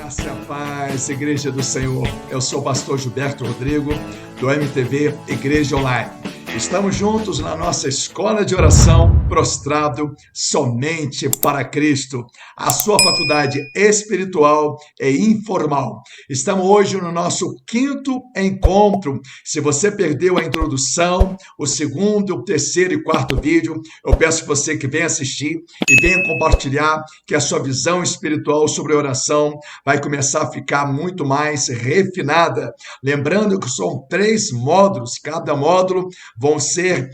Graça e a paz, Igreja do Senhor. Eu sou o pastor Gilberto Rodrigo, do MTV Igreja Online. Estamos juntos na nossa escola de oração, prostrado somente para Cristo, a sua faculdade espiritual e informal. Estamos hoje no nosso 5º encontro. Se você perdeu a introdução, o 2º, o 3º e 4º vídeo, eu peço que você que venha assistir e venha compartilhar, que a sua visão espiritual sobre a oração vai começar a ficar muito mais refinada. Lembrando que são 3 módulos, cada módulo vão ser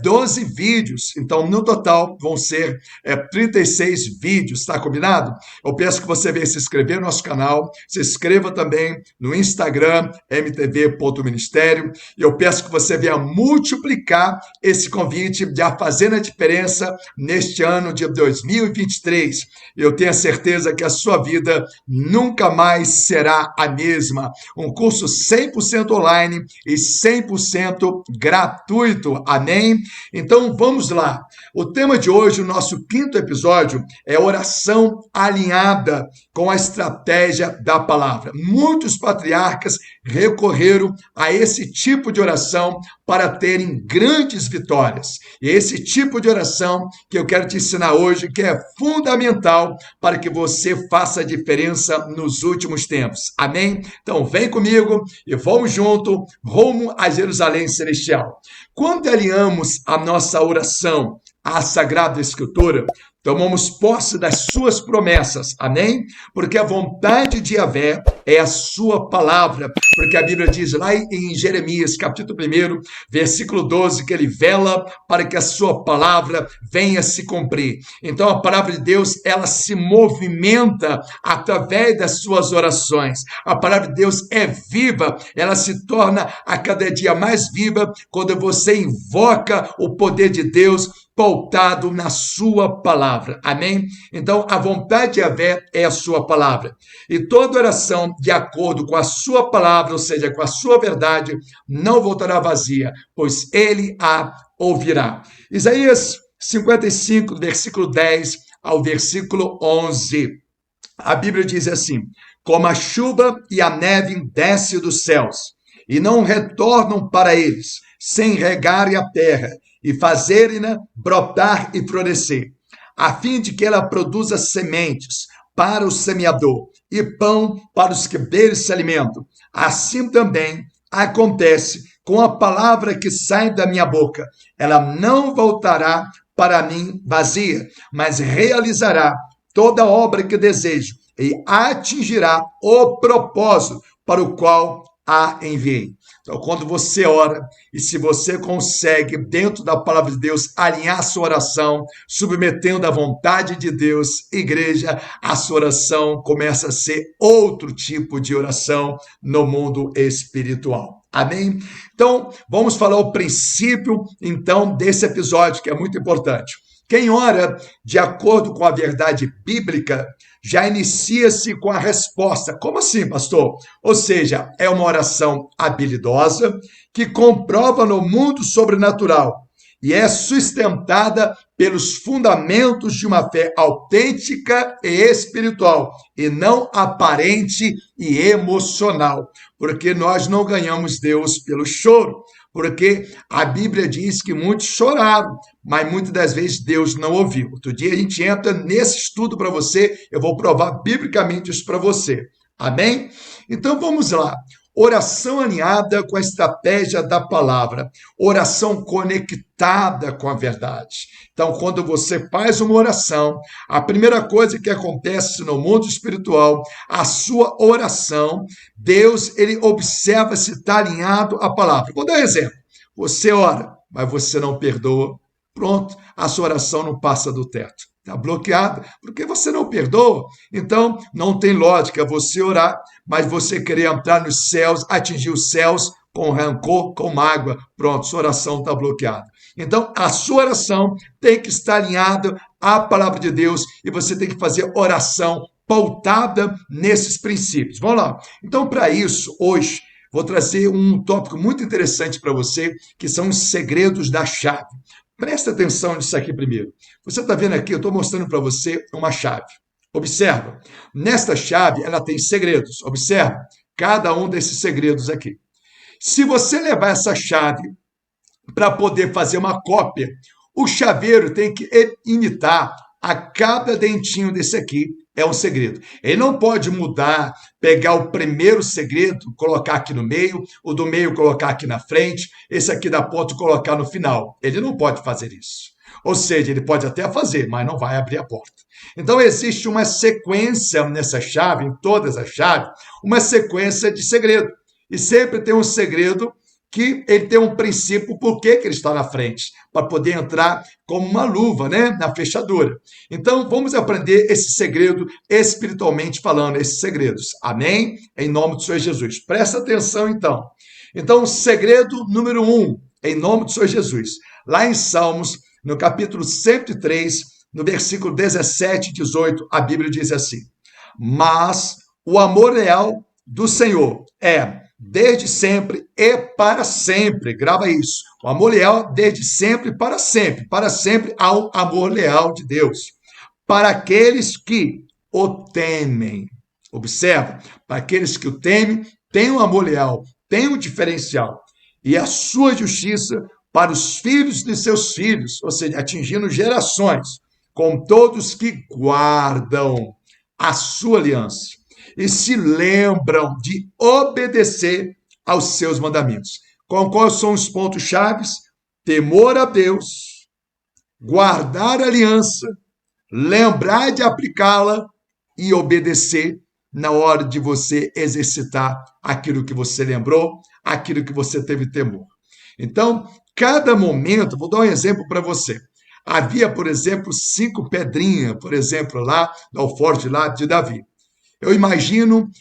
12 vídeos, então no total vão ser 36 vídeos, tá combinado? Eu peço que você venha se inscrever no nosso canal, se inscreva também no Instagram, mtv.ministério, e eu peço que você venha multiplicar esse convite, já fazendo a diferença neste ano de 2023. Eu tenho a certeza que a sua vida nunca mais será a mesma. Um curso 100% online e 100% gratuito. Amém? Então vamos lá. O tema de hoje, o nosso 5º episódio, é oração alinhada com a estratégia da palavra. Muitos patriarcas recorreram a esse tipo de oração para terem grandes vitórias. E esse tipo de oração que eu quero te ensinar hoje, que é fundamental para que você faça a diferença nos últimos tempos. Amém? Então vem comigo e vamos junto rumo a Jerusalém Celestial. Quando alinhamos a nossa oração à Sagrada Escritura, tomamos posse das suas promessas, amém? Porque a vontade de Yahvé é a sua palavra, porque a Bíblia diz lá em Jeremias, capítulo 1, versículo 12, que ele vela para que a sua palavra venha se cumprir. Então a palavra de Deus, ela se movimenta através das suas orações. A palavra de Deus é viva, ela se torna a cada dia mais viva quando você invoca o poder de Deus pautado na sua palavra, amém? Então, a vontade de Yahvé é a sua palavra, e toda oração de acordo com a sua palavra, ou seja, com a sua verdade, não voltará vazia, pois ele a ouvirá. Isaías 55, versículo 10 ao versículo 11, a Bíblia diz assim: como a chuva e a neve descem dos céus, e não retornam para eles, sem regarem a terra, e fazerem-na brotar e florescer, a fim de que ela produza sementes para o semeador e pão para os que deles se alimentam. Assim também acontece com a palavra que sai da minha boca. Ela não voltará para mim vazia, mas realizará toda a obra que desejo e atingirá o propósito para o qual a enviei. Então, quando você ora, e se você consegue, dentro da palavra de Deus, alinhar a sua oração, submetendo à vontade de Deus, igreja, a sua oração começa a ser outro tipo de oração no mundo espiritual. Amém? Então, vamos falar o princípio, então, desse episódio, que é muito importante. Quem ora de acordo com a verdade bíblica já inicia-se com a resposta. Como assim, pastor? Ou seja, é uma oração habilidosa que comprova no mundo sobrenatural e é sustentada pelos fundamentos de uma fé autêntica e espiritual, e não aparente e emocional, porque nós não ganhamos Deus pelo choro. Porque a Bíblia diz que muitos choraram, mas muitas das vezes Deus não ouviu. Outro dia a gente entra nesse estudo para você, eu vou provar biblicamente isso para você. Amém? Então vamos lá. Oração alinhada com a estratégia da palavra. Oração conectada com a verdade. Então, quando você faz uma oração, a primeira coisa que acontece no mundo espiritual, a sua oração, Deus, ele observa se está alinhado à palavra. Vou dar um exemplo. Você ora, mas você não perdoa. Pronto, a sua oração não passa do teto. Está bloqueada, porque você não perdoa. Então, não tem lógica você orar, mas você querer entrar nos céus, atingir os céus com rancor, com mágoa. Pronto, sua oração está bloqueada. Então, a sua oração tem que estar alinhada à palavra de Deus e você tem que fazer oração pautada nesses princípios. Vamos lá. Então, para isso, hoje, vou trazer um tópico muito interessante para você, que são os segredos da chave. Presta atenção nisso aqui primeiro. Você está vendo aqui, eu estou mostrando para você uma chave. Observa, nesta chave ela tem segredos. Observa cada um desses segredos aqui. Se você levar essa chave para poder fazer uma cópia, o chaveiro tem que imitar a cada dentinho desse aqui. É um segredo. Ele não pode mudar, pegar o primeiro segredo, colocar aqui no meio, o do meio colocar aqui na frente, esse aqui da ponta colocar no final. Ele não pode fazer isso. Ou seja, ele pode até fazer, mas não vai abrir a porta. Então, existe uma sequência nessa chave, em todas as chaves, uma sequência de segredo. E sempre tem um segredo que ele tem um princípio, por que ele está na frente, para poder entrar como uma luva, né, na fechadura. Então, vamos aprender esse segredo espiritualmente falando, esses segredos. Amém? Em nome do Senhor Jesus. Presta atenção, então. Então, segredo número 1, em nome do Senhor Jesus. Lá em Salmos, no capítulo 103, no versículo 17 e 18, a Bíblia diz assim: mas o amor leal do Senhor é desde sempre e para sempre. Grava isso. O amor leal desde sempre e para sempre. Para sempre há um amor leal de Deus. Para aqueles que o temem. Observa, para aqueles que o temem, tem um amor leal, tem um diferencial. E a sua justiça para os filhos de seus filhos, ou seja, atingindo gerações, com todos que guardam a sua aliança e se lembram de obedecer aos seus mandamentos. Quais são os pontos chaves? Temor a Deus, guardar a aliança, lembrar de aplicá-la e obedecer na hora de você exercitar aquilo que você lembrou, aquilo que você teve temor. Então, cada momento, vou dar um exemplo para você. Havia, por exemplo, 5 pedrinhas, por exemplo, lá no alforje lá de Davi. Eu imagino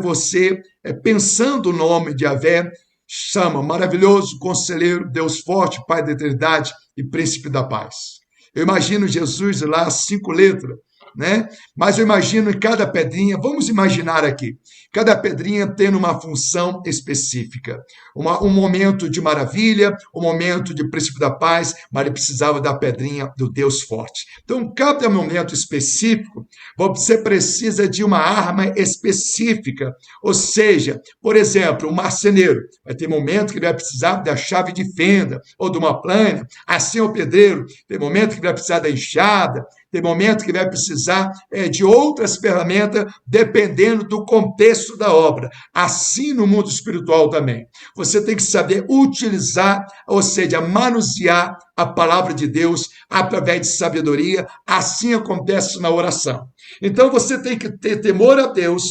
você pensando o nome de Yahvé, chama maravilhoso, conselheiro, Deus forte, Pai da eternidade e príncipe da paz. Eu imagino Jesus lá, 5 letras, né? Mas eu imagino em cada pedrinha, vamos imaginar aqui, cada pedrinha tendo uma função específica. Um momento de maravilha, um momento de príncipe da paz, mas ele precisava da pedrinha do Deus forte. Então, cada momento específico, você precisa de uma arma específica. Ou seja, por exemplo, um marceneiro vai ter momento que ele vai precisar da chave de fenda ou de uma plana. Assim, o pedreiro tem momento que ele vai precisar da enxada, tem momento que vai precisar de outras ferramentas, dependendo do contexto da obra. Assim no mundo espiritual também. Você tem que saber utilizar, ou seja, manusear a palavra de Deus através de sabedoria. Assim acontece na oração. Então você tem que ter temor a Deus,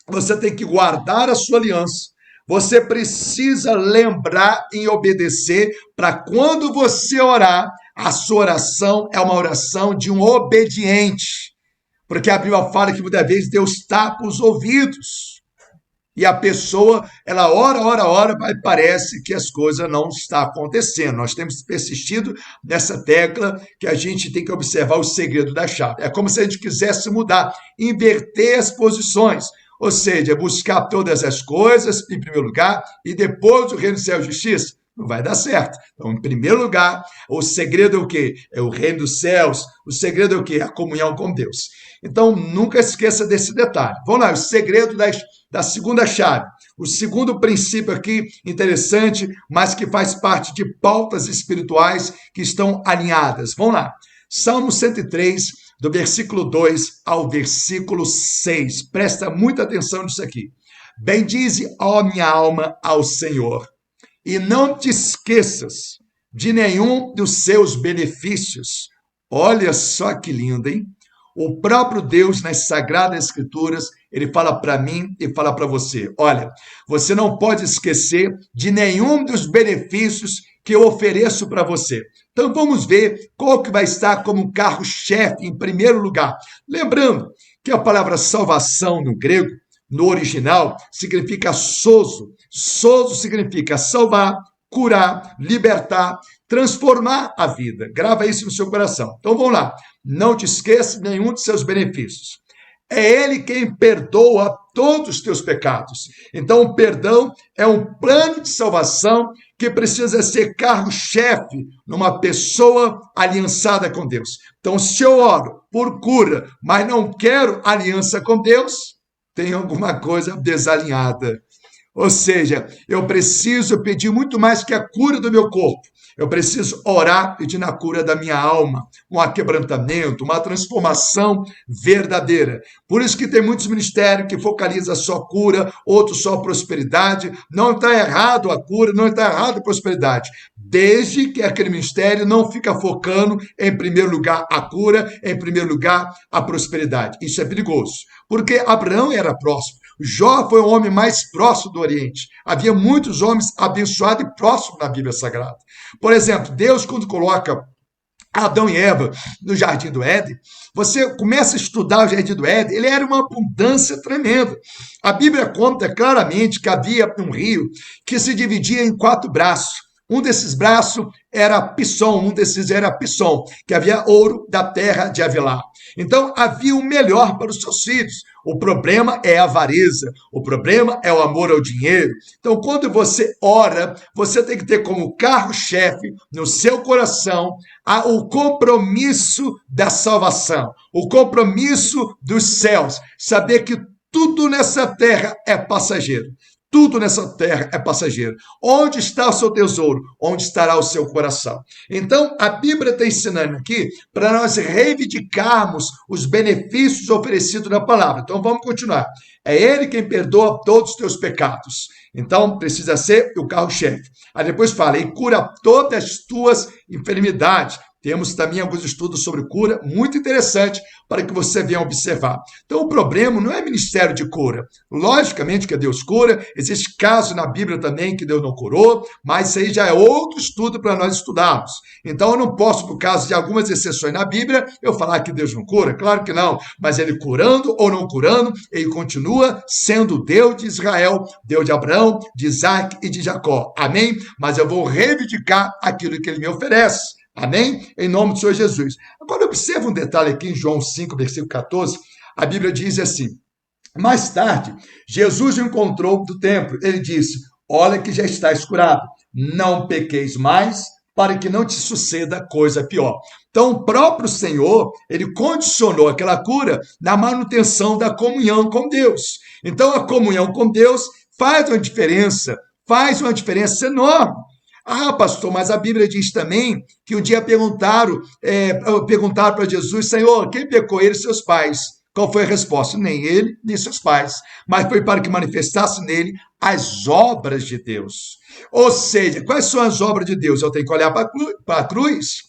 você tem que guardar a sua aliança, você precisa lembrar e obedecer para quando você orar, a sua oração é uma oração de um obediente. Porque a Bíblia fala que muitas vezes Deus tapa os ouvidos. E a pessoa, ela ora, mas parece que as coisas não estão acontecendo. Nós temos persistido nessa tecla que a gente tem que observar o segredo da chave. É como se a gente quisesse mudar, inverter as posições. Ou seja, buscar todas as coisas em primeiro lugar e depois o reino do céu e justiça. Não vai dar certo. Então, em primeiro lugar, o segredo é o quê? É o reino dos céus. O segredo é o quê? A comunhão com Deus. Então, nunca esqueça desse detalhe. Vamos lá, o segredo da segunda chave. O segundo princípio aqui, interessante, mas que faz parte de pautas espirituais que estão alinhadas. Vamos lá. Salmo 103, do versículo 2 ao versículo 6. Presta muita atenção nisso aqui. Bendize, ó minha alma, ao Senhor, e não te esqueças de nenhum dos seus benefícios. Olha só que lindo, hein? O próprio Deus, nas Sagradas Escrituras, ele fala para mim e fala para você. Olha, você não pode esquecer de nenhum dos benefícios que eu ofereço para você. Então vamos ver qual que vai estar como carro-chefe em primeiro lugar. Lembrando que a palavra salvação no grego, no original, significa sozo. Sozo significa salvar, curar, libertar, transformar a vida. Grava isso no seu coração. Então vamos lá. Não te esqueça de nenhum de seus benefícios. É Ele quem perdoa todos os teus pecados. Então o perdão é um plano de salvação que precisa ser carro-chefe numa pessoa aliançada com Deus. Então, se eu oro por cura, mas não quero aliança com Deus, tem alguma coisa desalinhada. Ou seja, eu preciso pedir muito mais que a cura do meu corpo. Eu preciso orar pedindo a cura da minha alma, um quebrantamento, uma transformação verdadeira. Por isso que tem muitos ministérios que focalizam só cura, outros só prosperidade. Não está errado a cura, não está errado a prosperidade, desde que aquele ministério não fica focando em primeiro lugar a cura, em primeiro lugar a prosperidade. Isso é perigoso, porque Abraão era próspero. Jó foi o homem mais próximo do Oriente. Havia muitos homens abençoados e próximos na Bíblia Sagrada. Por exemplo, Deus, quando coloca Adão e Eva no Jardim do Éden, você começa a estudar o Jardim do Éden, ele era uma abundância tremenda. A Bíblia conta claramente que havia um rio que se dividia em 4 braços. Um desses braços era Pison, que havia ouro da terra de Havilá. Então, havia o melhor para os seus filhos. O problema é a avareza, o problema é o amor ao dinheiro. Então, quando você ora, você tem que ter como carro-chefe no seu coração o compromisso da salvação, o compromisso dos céus. Saber que tudo nessa terra é passageiro. Tudo nessa terra é passageiro. Onde está o seu tesouro? Onde estará o seu coração? Então, a Bíblia está ensinando aqui para nós reivindicarmos os benefícios oferecidos na palavra. Então, vamos continuar. É Ele quem perdoa todos os teus pecados. Então, precisa ser o carro-chefe. Aí depois fala, e cura todas as tuas enfermidades. Temos também alguns estudos sobre cura, muito interessante, para que você venha observar. Então, o problema não é ministério de cura. Logicamente que Deus cura, existe caso na Bíblia também que Deus não curou, mas isso aí já é outro estudo para nós estudarmos. Então, eu não posso, por causa de algumas exceções na Bíblia, eu falar que Deus não cura. Claro que não, mas Ele curando ou não curando, Ele continua sendo Deus de Israel, Deus de Abraão, de Isaac e de Jacó. Amém? Mas eu vou reivindicar aquilo que Ele me oferece. Amém? Em nome do Senhor Jesus. Agora, observa um detalhe aqui em João 5, versículo 14. A Bíblia diz assim, mais tarde, Jesus o encontrou do templo. Ele disse, olha que já estás curado. Não pequeis mais, para que não te suceda coisa pior. Então, o próprio Senhor, ele condicionou aquela cura na manutenção da comunhão com Deus. Então, a comunhão com Deus faz uma diferença enorme. Ah, pastor, mas a Bíblia diz também que um dia perguntaram para Jesus, Senhor, quem pecou, ele e seus pais? Qual foi a resposta? Nem ele, nem seus pais. Mas foi para que manifestasse nele as obras de Deus. Ou seja, quais são as obras de Deus? Eu tenho que olhar para a cruz.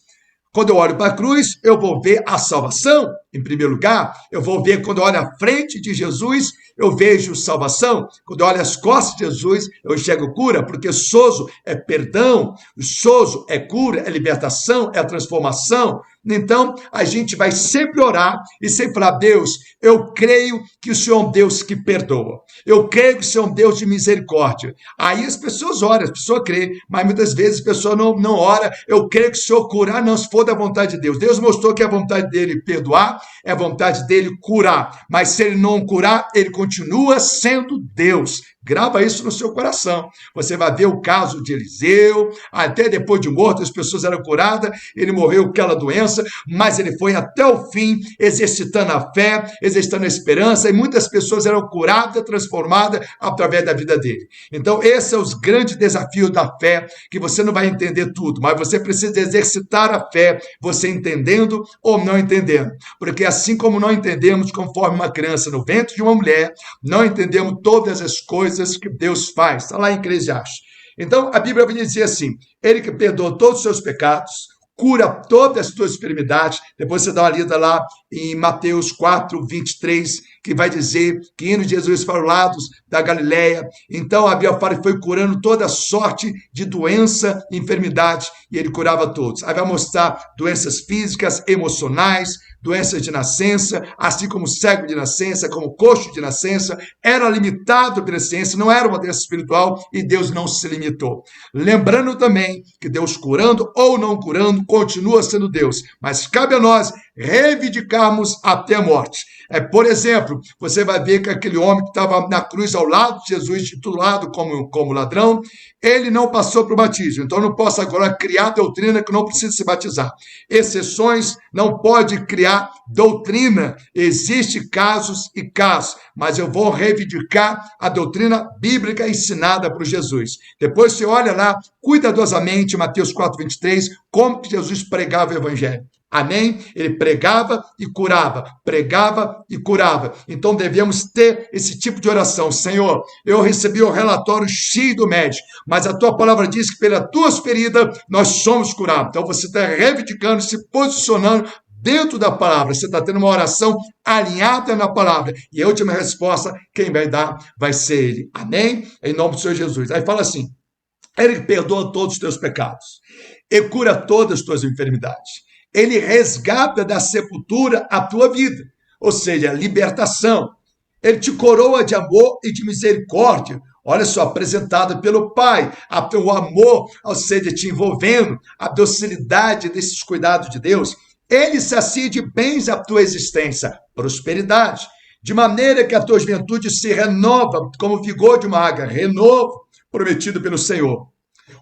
Quando eu olho para a cruz, eu vou ver a salvação, em primeiro lugar. Eu vou ver, quando eu olho à frente de Jesus, eu vejo salvação. Quando eu olho as costas de Jesus, eu enxergo cura, porque sozo é perdão, sozo é cura, é libertação, é a transformação. Então, a gente vai sempre orar e sempre falar, Deus, eu creio que o Senhor é um Deus que perdoa. Eu creio que o Senhor é um Deus de misericórdia. Aí as pessoas oram, as pessoas creem, mas muitas vezes a pessoa não ora. Eu creio que o Senhor curar, não, se for da vontade de Deus. Deus mostrou que é a vontade dele perdoar, é a vontade dele curar. Mas se ele não curar, ele continua sendo Deus. Grava isso no seu coração. Você vai ver o caso de Eliseu, até depois de morto as pessoas eram curadas, ele morreu com aquela doença, mas ele foi até o fim, exercitando a fé, exercitando a esperança, e muitas pessoas eram curadas, transformadas através da vida dele. Então, esse é os grandes desafios da fé, que você não vai entender tudo, mas você precisa exercitar a fé, você entendendo ou não entendendo. Porque assim como não entendemos conforme uma criança no ventre de uma mulher, não entendemos todas as coisas que Deus faz. Está lá em Eclesiastes. Então, a Bíblia vai dizer assim, ele que perdoa todos os seus pecados, cura todas as tuas enfermidades. Depois você dá uma lida lá em Mateus 4, 23, que vai dizer que indo Jesus para os lados da Galileia, então a Bíblia fala que foi curando toda sorte de doença e enfermidade, e ele curava todos. Aí vai mostrar doenças físicas, emocionais, doenças de nascença, assim como cego de nascença, como coxo de nascença, era limitado pela ciência, não era uma doença espiritual, e Deus não se limitou. Lembrando também que Deus curando ou não curando, continua sendo Deus, mas cabe a nós reivindicarmos até a morte. Por exemplo, exemplo, você vai ver que aquele homem que estava na cruz ao lado de Jesus, titulado como ladrão, ele não passou para o batismo. Então, eu não posso agora criar doutrina que não precisa se batizar. Exceções, não pode criar doutrina. Existem casos e casos, mas eu vou reivindicar a doutrina bíblica ensinada por Jesus. Depois você olha lá, cuidadosamente, Mateus 4:23, como que Jesus pregava o evangelho. Amém? Ele pregava e curava, pregava e curava. Então devemos ter esse tipo de oração. Senhor, eu recebi o relatório X do médico, mas a tua palavra diz que pelas tuas feridas nós somos curados. Então você está reivindicando, se posicionando dentro da palavra. Você está tendo uma oração alinhada na palavra. E a última resposta, quem vai dar vai ser ele. Amém? Em nome do Senhor Jesus. Aí fala assim, ele perdoa todos os teus pecados e cura todas as tuas enfermidades. Ele resgata da sepultura a tua vida, ou seja, libertação. Ele te coroa de amor e de misericórdia, olha só, apresentada pelo Pai, o amor, ou seja, te envolvendo, a docilidade desses cuidados de Deus. Ele sacia de bens a tua existência, prosperidade, de maneira que a tua juventude se renova como o vigor de uma águia, renovo prometido pelo Senhor.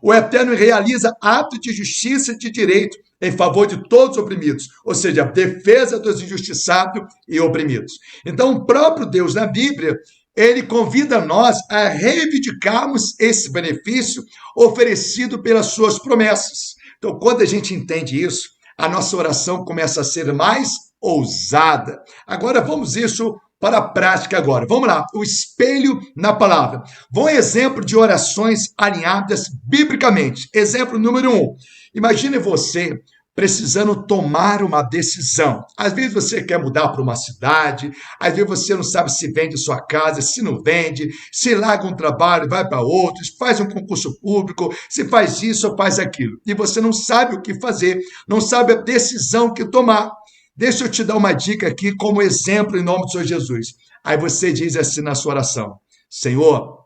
O Eterno realiza atos de justiça e de direito em favor de todos os oprimidos, ou seja, a defesa dos injustiçados e oprimidos. Então, o próprio Deus na Bíblia, ele convida nós a reivindicarmos esse benefício oferecido pelas suas promessas. Então, quando a gente entende isso, a nossa oração começa a ser mais ousada. Agora, vamos isso para a prática agora. Vamos lá, o espelho na palavra. Bom exemplo de orações alinhadas biblicamente. Exemplo número 1. Imagine você precisando tomar uma decisão. Às vezes você quer mudar para uma cidade, às vezes você não sabe se vende sua casa, se não vende, se larga um trabalho e vai para outro, se faz um concurso público, se faz isso ou faz aquilo. E você não sabe o que fazer, não sabe a decisão que tomar. Deixa eu te dar uma dica aqui como exemplo em nome do Senhor Jesus. Aí você diz assim na sua oração: Senhor,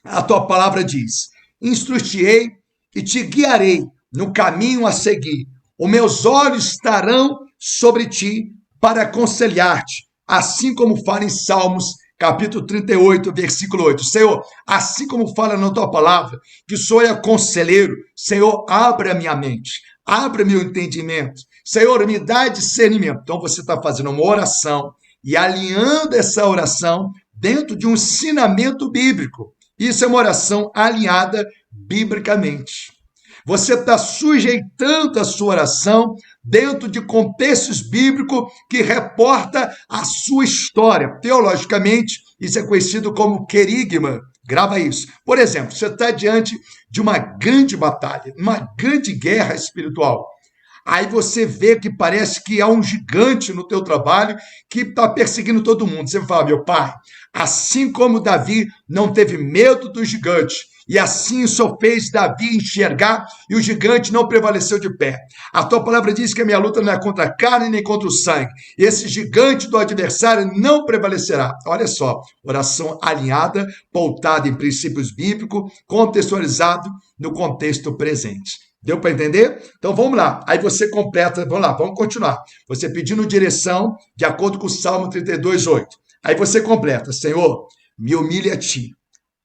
a tua palavra diz, instruir-te-ei e te guiarei no caminho a seguir. Os meus olhos estarão sobre ti para aconselhar-te, assim como fala em Salmos, capítulo 38, versículo 8. Senhor, assim como fala na tua palavra, que o Senhor é conselheiro, Senhor, abre a minha mente, abre meu entendimento. Senhor, me dá discernimento. Então você está fazendo uma oração e alinhando essa oração dentro de um ensinamento bíblico. Isso é uma oração alinhada biblicamente. Você está sujeitando a sua oração dentro de contextos bíblicos que reporta a sua história. Teologicamente, isso é conhecido como querigma. Grava isso. Por exemplo, você está diante de uma grande batalha, uma grande guerra espiritual. Aí você vê que parece que há um gigante no teu trabalho que está perseguindo todo mundo. Você fala, meu pai, assim como Davi não teve medo do gigante, e assim só fez Davi enxergar e o gigante não prevaleceu de pé. A tua palavra diz que a minha luta não é contra a carne nem contra o sangue. Esse gigante do adversário não prevalecerá. Olha só, oração alinhada, pautada em princípios bíblicos, contextualizado no contexto presente. Deu para entender? Então vamos lá. Aí você completa, vamos lá, vamos continuar. Você pedindo direção de acordo com o Salmo 32:8. Aí você completa, Senhor, me humilhe a ti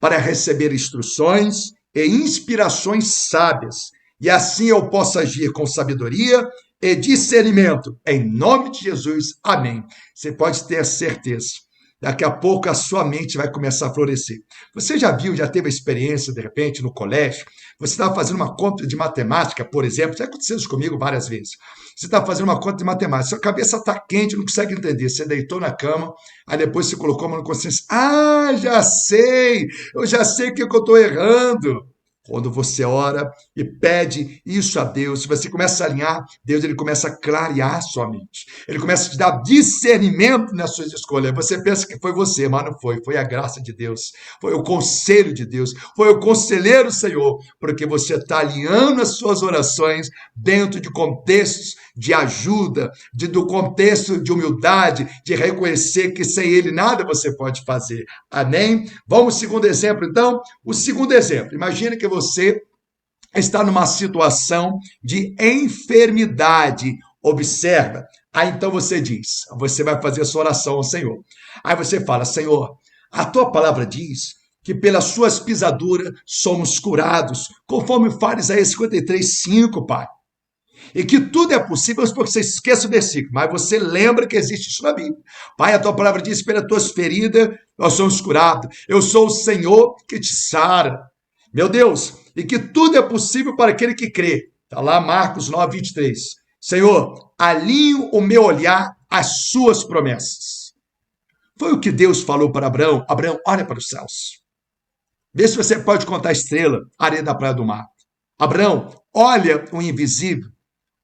para receber instruções e inspirações sábias, e assim eu possa agir com sabedoria e discernimento. Em nome de Jesus, amém. Você pode ter certeza. Daqui a pouco a sua mente vai começar a florescer. Você já viu, já teve a experiência, de repente, no colégio? Você estava fazendo uma conta de matemática, por exemplo, já aconteceu isso comigo várias vezes. Você está fazendo uma conta de matemática, sua cabeça está quente, não consegue entender. Você deitou na cama, aí depois você colocou a mão na consciência. Ah, já sei! Eu já sei o que eu estou errando. Quando você ora e pede isso a Deus, se você começa a alinhar, Deus ele começa a clarear a sua mente. Ele começa a te dar discernimento nas suas escolhas. Você pensa que foi você, mas não foi. Foi a graça de Deus. Foi o conselho de Deus. Foi o conselheiro Senhor. Porque você está alinhando as suas orações dentro de contextos de ajuda, do contexto de humildade, de reconhecer que sem Ele nada você pode fazer. Amém? Vamos ao segundo exemplo, então? O segundo exemplo. Imagine que você está numa situação de enfermidade. Observa, Aí então você vai fazer a sua oração ao Senhor. Aí você fala: Senhor, a tua palavra diz que pelas suas pisaduras somos curados, conforme fala Isaías 53:5, Pai. E que tudo é possível, porque você esquece o versículo, mas você lembra que existe isso na Bíblia. Pai, a tua palavra diz: pelas tuas feridas nós somos curados. Eu sou o Senhor que te sara. Meu Deus, e que tudo é possível para aquele que crê. Está lá Marcos 9:23. Senhor, alinho o meu olhar às suas promessas. Foi o que Deus falou para Abraão. Abraão, olha para os céus. Vê se você pode contar a estrela, a areia da praia do mar. Abraão, olha o invisível.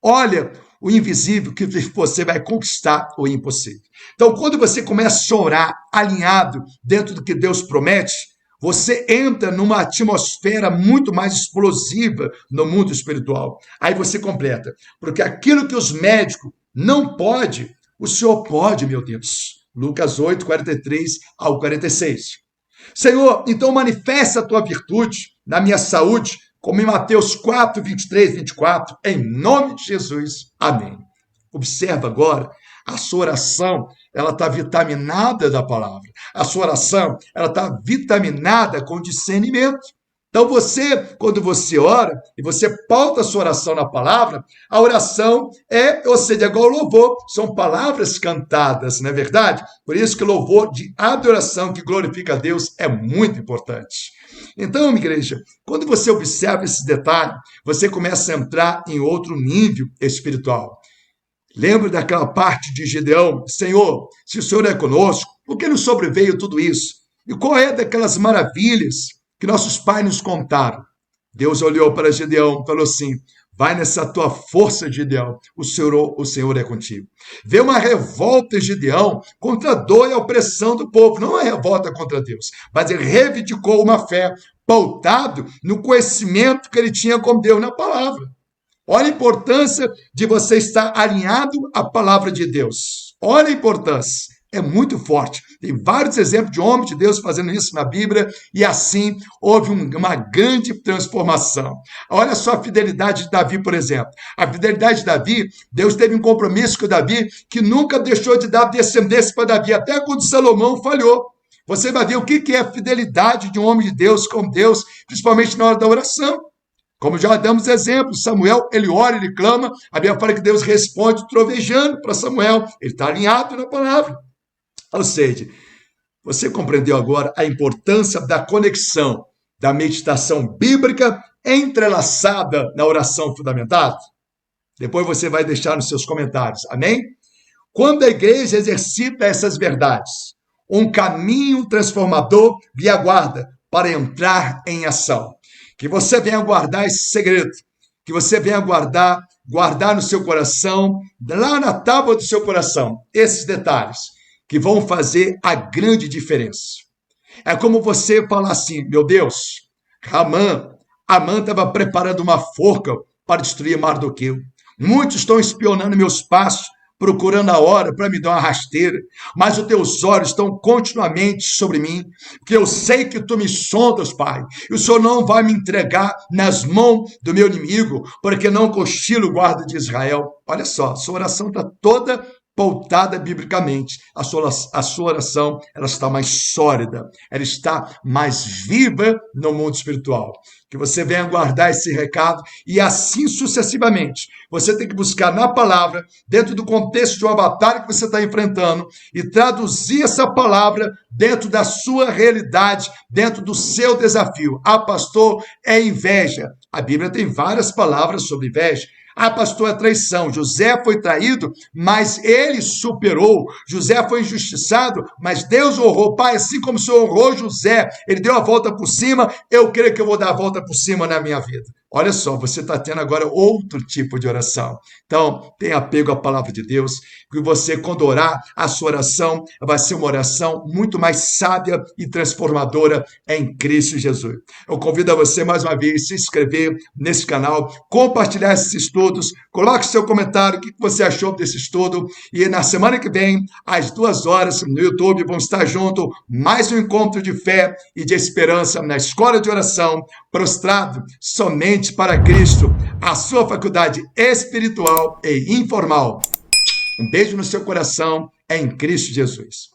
Olha o invisível que você vai conquistar o impossível. Então, quando você começa a orar alinhado dentro do que Deus promete, você entra numa atmosfera muito mais explosiva no mundo espiritual. Aí você completa, porque aquilo que os médicos não podem, o Senhor pode, meu Deus. Lucas 8, 43 ao 46. Senhor, então manifesta a tua virtude na minha saúde, como em Mateus 4, 23, 24, em nome de Jesus. Amém. Observa agora, a sua oração, ela está vitaminada da palavra. A sua oração, ela está vitaminada com discernimento. Então quando você ora e você pauta a sua oração na palavra, a oração ou seja, igual ao louvor, são palavras cantadas, não é verdade? Por isso que o louvor de adoração que glorifica a Deus é muito importante. Então, igreja, quando você observa esse detalhe, você começa a entrar em outro nível espiritual. Lembra daquela parte de Gideão? Senhor, se o Senhor é conosco, por que nos sobreveio tudo isso? E qual é daquelas maravilhas que nossos pais nos contaram? Deus olhou para Gideão e falou assim: vai nessa tua força, Gideão, o Senhor é contigo. Vê uma revolta em Gideão contra a dor e a opressão do povo, não é revolta contra Deus, mas ele reivindicou uma fé pautado no conhecimento que ele tinha com Deus na palavra. Olha a importância de você estar alinhado à palavra de Deus. Olha a importância. É muito forte. Tem vários exemplos de homens de Deus fazendo isso na Bíblia e assim houve uma grande transformação. Olha só a fidelidade de Davi, por exemplo. A fidelidade de Davi, Deus teve um compromisso com Davi que nunca deixou de dar descendência para Davi, até quando Salomão falhou. Você vai ver o que é a fidelidade de um homem de Deus com Deus, principalmente na hora da oração. Como já damos exemplo, Samuel, ele ora, ele clama, a Bíblia fala que Deus responde trovejando para Samuel. Ele está alinhado na palavra. Ou seja, você compreendeu agora a importância da conexão da meditação bíblica entrelaçada na oração fundamentada? Depois você vai deixar nos seus comentários, amém? Quando a igreja exercita essas verdades, um caminho transformador lhe aguarda para entrar em ação. Que você venha guardar esse segredo, que você venha guardar no seu coração, lá na tábua do seu coração, esses detalhes que vão fazer a grande diferença. É como você falar assim: meu Deus, Amã estava preparando uma forca para destruir Mardoqueu. Muitos estão espionando meus passos, procurando a hora para me dar uma rasteira, mas os teus olhos estão continuamente sobre mim, porque eu sei que tu me sondas, Pai, e o Senhor não vai me entregar nas mãos do meu inimigo, porque não cochila o guarda de Israel. Olha só, sua oração está toda pautada biblicamente. A sua oração, ela está mais sólida, ela está mais viva no mundo espiritual. Que você venha guardar esse recado e assim sucessivamente. Você tem que buscar na palavra, dentro do contexto de uma batalha que você está enfrentando, e traduzir essa palavra dentro da sua realidade, dentro do seu desafio. Ah, pastor, é inveja. A Bíblia tem várias palavras sobre inveja. Ah, pastor, é traição. José foi traído, mas ele superou. José foi injustiçado, mas Deus honrou. Pai, assim como o Senhor honrou José, ele deu a volta por cima, eu creio que eu vou dar a volta por cima na minha vida. Olha só, você está tendo agora outro tipo de oração. Então, tenha apego à palavra de Deus, que você, quando orar, a sua oração vai ser uma oração muito mais sábia e transformadora em Cristo Jesus. Eu convido a você, mais uma vez, se inscrever nesse canal, compartilhar esses estudos, coloque seu comentário, o que você achou desse estudo, e na semana que vem, às 2h, no YouTube, vamos estar juntos, mais um encontro de fé e de esperança na Escola de Oração, prostrado somente para Cristo, a sua faculdade espiritual e informal. Um beijo no seu coração, em Cristo Jesus.